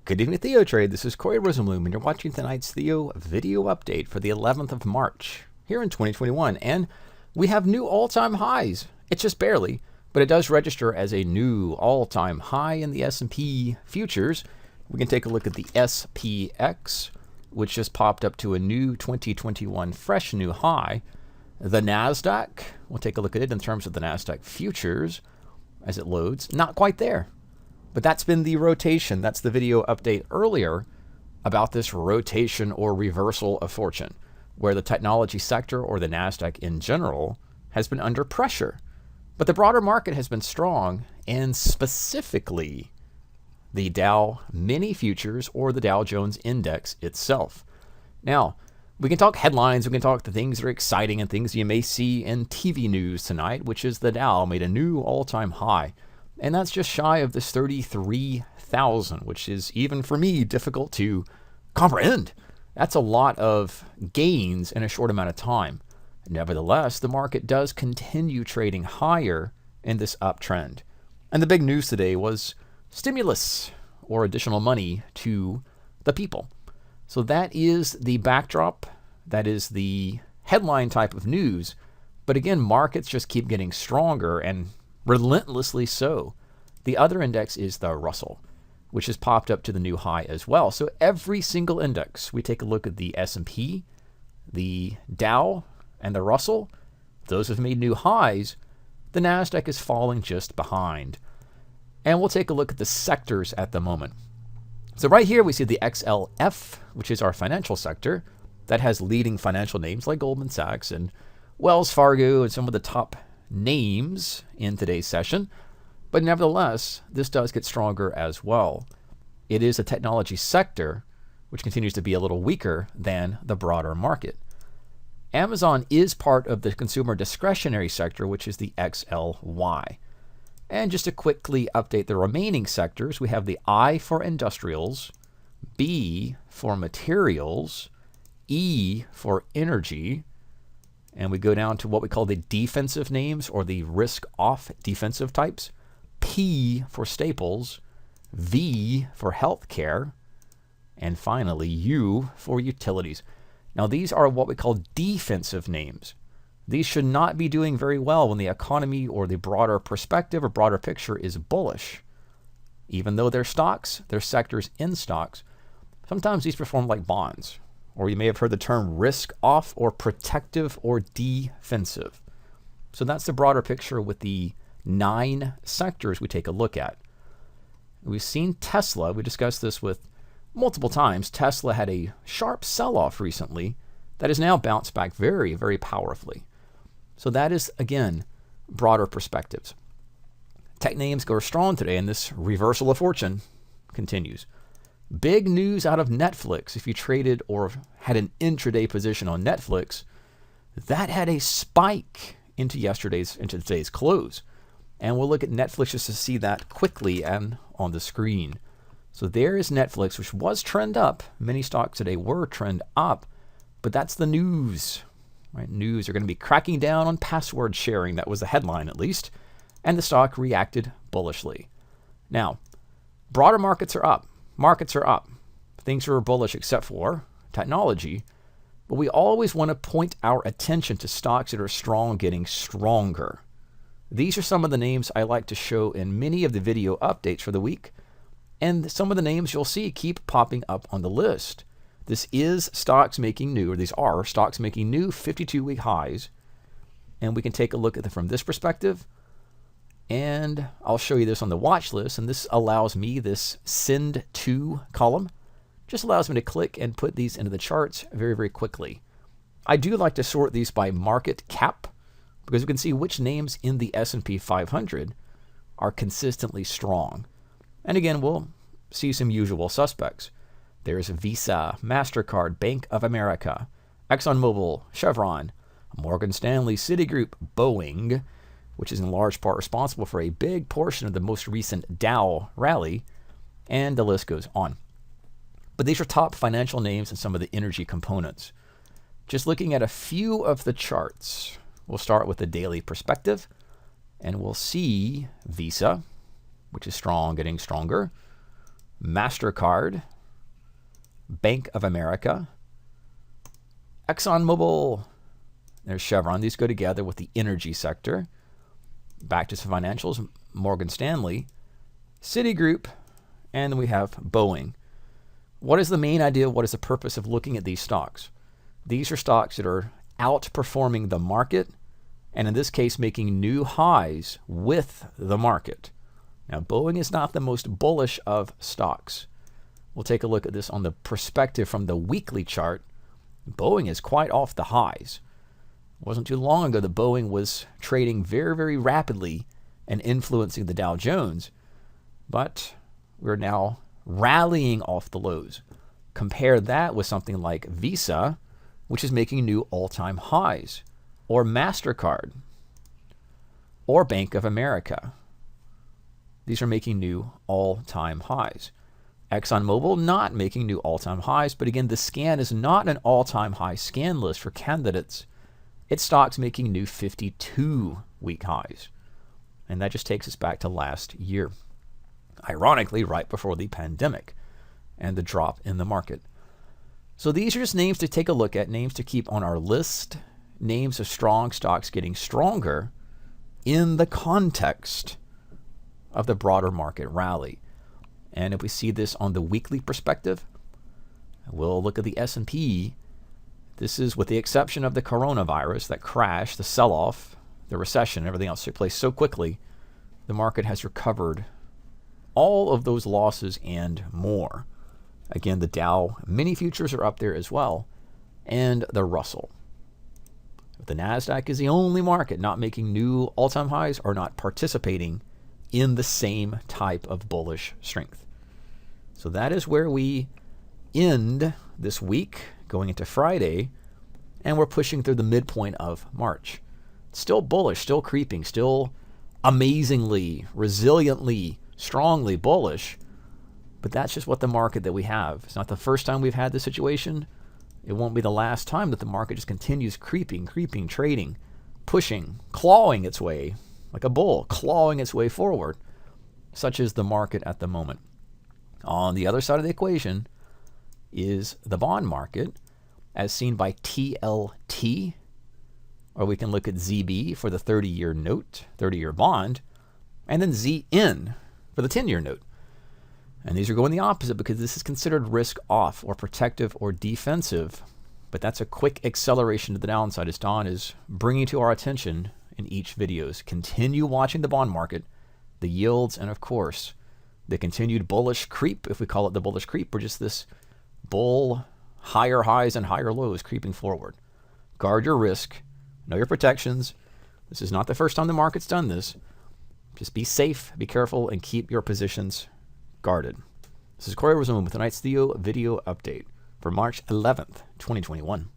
Good evening, TheoTrade. This is Corey Rosenblum, and you're watching tonight's Theo video update for the 11th of March here in 2021. And we have new all-time highs. It's just barely, but it does register as a new all-time high in the S&P futures. We can take a look at the SPX, which just popped up to a new 2021 fresh new high. The NASDAQ, we'll take a look at it in terms of the NASDAQ futures as it loads. Not quite there. But that's been the rotation. That's the video update earlier about this rotation or reversal of fortune, where the technology sector or the NASDAQ in general has been under pressure. But the broader market has been strong, and specifically the Dow Mini Futures or the Dow Jones Index itself. Now, we can talk headlines, we can talk the things that are exciting and things you may see in TV news tonight, which is the Dow made a new all-time high. And that's just shy of this 33,000, which is, even for me, difficult to comprehend. That's a lot of gains in a short amount of time. Nevertheless, the market does continue trading higher in this uptrend. And the big news today was stimulus, or additional money to the people. So that is the backdrop. That is the headline type of news. But again, markets just keep getting stronger, and relentlessly so. The other index is the Russell, which has popped up to the new high as well. So every single index, we take a look at the S&P, the Dow, and the Russell. Those have made new highs. The NASDAQ is falling just behind. And we'll take a look at the sectors at the moment. So right here we see the XLF, which is our financial sector. That has leading financial names like Goldman Sachs and Wells Fargo and some of the top names in today's session, but nevertheless, this does get stronger as well. It is a technology sector which continues to be a little weaker than the broader market. Amazon is part of the consumer discretionary sector, which is the XLY. And just to quickly update the remaining sectors, we have the I for industrials, B for materials, E for energy, and we go down to what we call the defensive names or the risk-off defensive types. P for staples, V for healthcare, and finally U for utilities. Now these are what we call defensive names. These should not be doing very well when the economy or the broader perspective or broader picture is bullish. Even though they're stocks, they're sectors in stocks, sometimes these perform like bonds. Or you may have heard the term risk off or protective or defensive. So that's the broader picture with the 9 sectors we take a look at. We've seen Tesla. We discussed this with multiple times. Tesla had a sharp sell-off recently that has now bounced back very, very powerfully. So that is, again, broader perspectives. Tech names go strong today, and this reversal of fortune continues. Big news out of Netflix. If you traded or had an intraday position on Netflix, that had a spike into today's close. And we'll look at Netflix just to see that quickly and on the screen. So there is Netflix, which was trend up. Many stocks today were trend up, but that's the news. Right? News are going to be cracking down on password sharing. That was the headline, at least. And the stock reacted bullishly. Now, broader markets are up. Markets are up. Things are bullish except for technology. But we always want to point our attention to stocks that are strong getting stronger. These are some of the names I like to show in many of the video updates for the week. And some of the names you'll see keep popping up on the list. This is stocks making new, or these are stocks making new 52-week highs. And we can take a look at them from this perspective. And I'll show you this on the watch list, and this allows me, this send to column, just allows me to click and put these into the charts very, very quickly. I do like to sort these by market cap, because we can see which names in the S&P 500 are consistently strong. And again, we'll see some usual suspects. There's Visa, MasterCard, Bank of America, ExxonMobil, Chevron, Morgan Stanley, Citigroup, Boeing, which is in large part responsible for a big portion of the most recent Dow rally, and the list goes on. But these are top financial names and some of the energy components. Just looking at a few of the charts, we'll start with the daily perspective, and we'll see Visa, which is strong, getting stronger. MasterCard, Bank of America, ExxonMobil, there's Chevron. These go together with the energy sector. Back to some financials, Morgan Stanley, Citigroup, and then we have Boeing. What is the main idea? What is the purpose of looking at these stocks? These are stocks that are outperforming the market, and in this case, making new highs with the market. Now, Boeing is not the most bullish of stocks. We'll take a look at this on the perspective from the weekly chart. Boeing is quite off the highs. It wasn't too long ago that Boeing was trading very, very rapidly and influencing the Dow Jones, but we're now rallying off the lows. Compare that with something like Visa, which is making new all-time highs, or MasterCard, or Bank of America. These are making new all-time highs. ExxonMobil not making new all-time highs, but again, the scan is not an all-time high scan list for candidates. It's stocks making new 52-week highs. And that just takes us back to last year. Ironically, right before the pandemic and the drop in the market. So these are just names to take a look at, names to keep on our list, names of strong stocks getting stronger in the context of the broader market rally. And if we see this on the weekly perspective, we'll look at the S&P. This is with the exception of the coronavirus, that crash, the sell-off, the recession, everything else took place so quickly, the market has recovered all of those losses and more. Again, the Dow mini futures are up there as well, and the Russell. The NASDAQ is the only market not making new all-time highs or not participating in the same type of bullish strength. So that is where we end this week, going into Friday, and we're pushing through the midpoint of March. Still bullish, still creeping, still amazingly, resiliently, strongly bullish, but that's just what the market that we have. It's not the first time we've had this situation. It won't be the last time that the market just continues creeping, trading, pushing, clawing its way, like a bull, clawing its way forward. Such is the market at the moment. On the other side of the equation is the bond market, as seen by TLT, or we can look at ZB for the 30-year note, 30-year bond, and then ZN for the 10-year note. And these are going the opposite because this is considered risk off or protective or defensive. But that's a quick acceleration to the downside, as Don is bringing to our attention in each videos. Continue watching the bond market, the yields, and of course, the continued bullish creep, if we call it the bullish creep, or just this bull, higher highs and higher lows creeping forward. Guard your risk, know your protections. This is not the first time the market's done this. Just be safe, be careful, and keep your positions guarded. This is Corey Rosenblum with tonight's Theo video update for March 11th, 2021.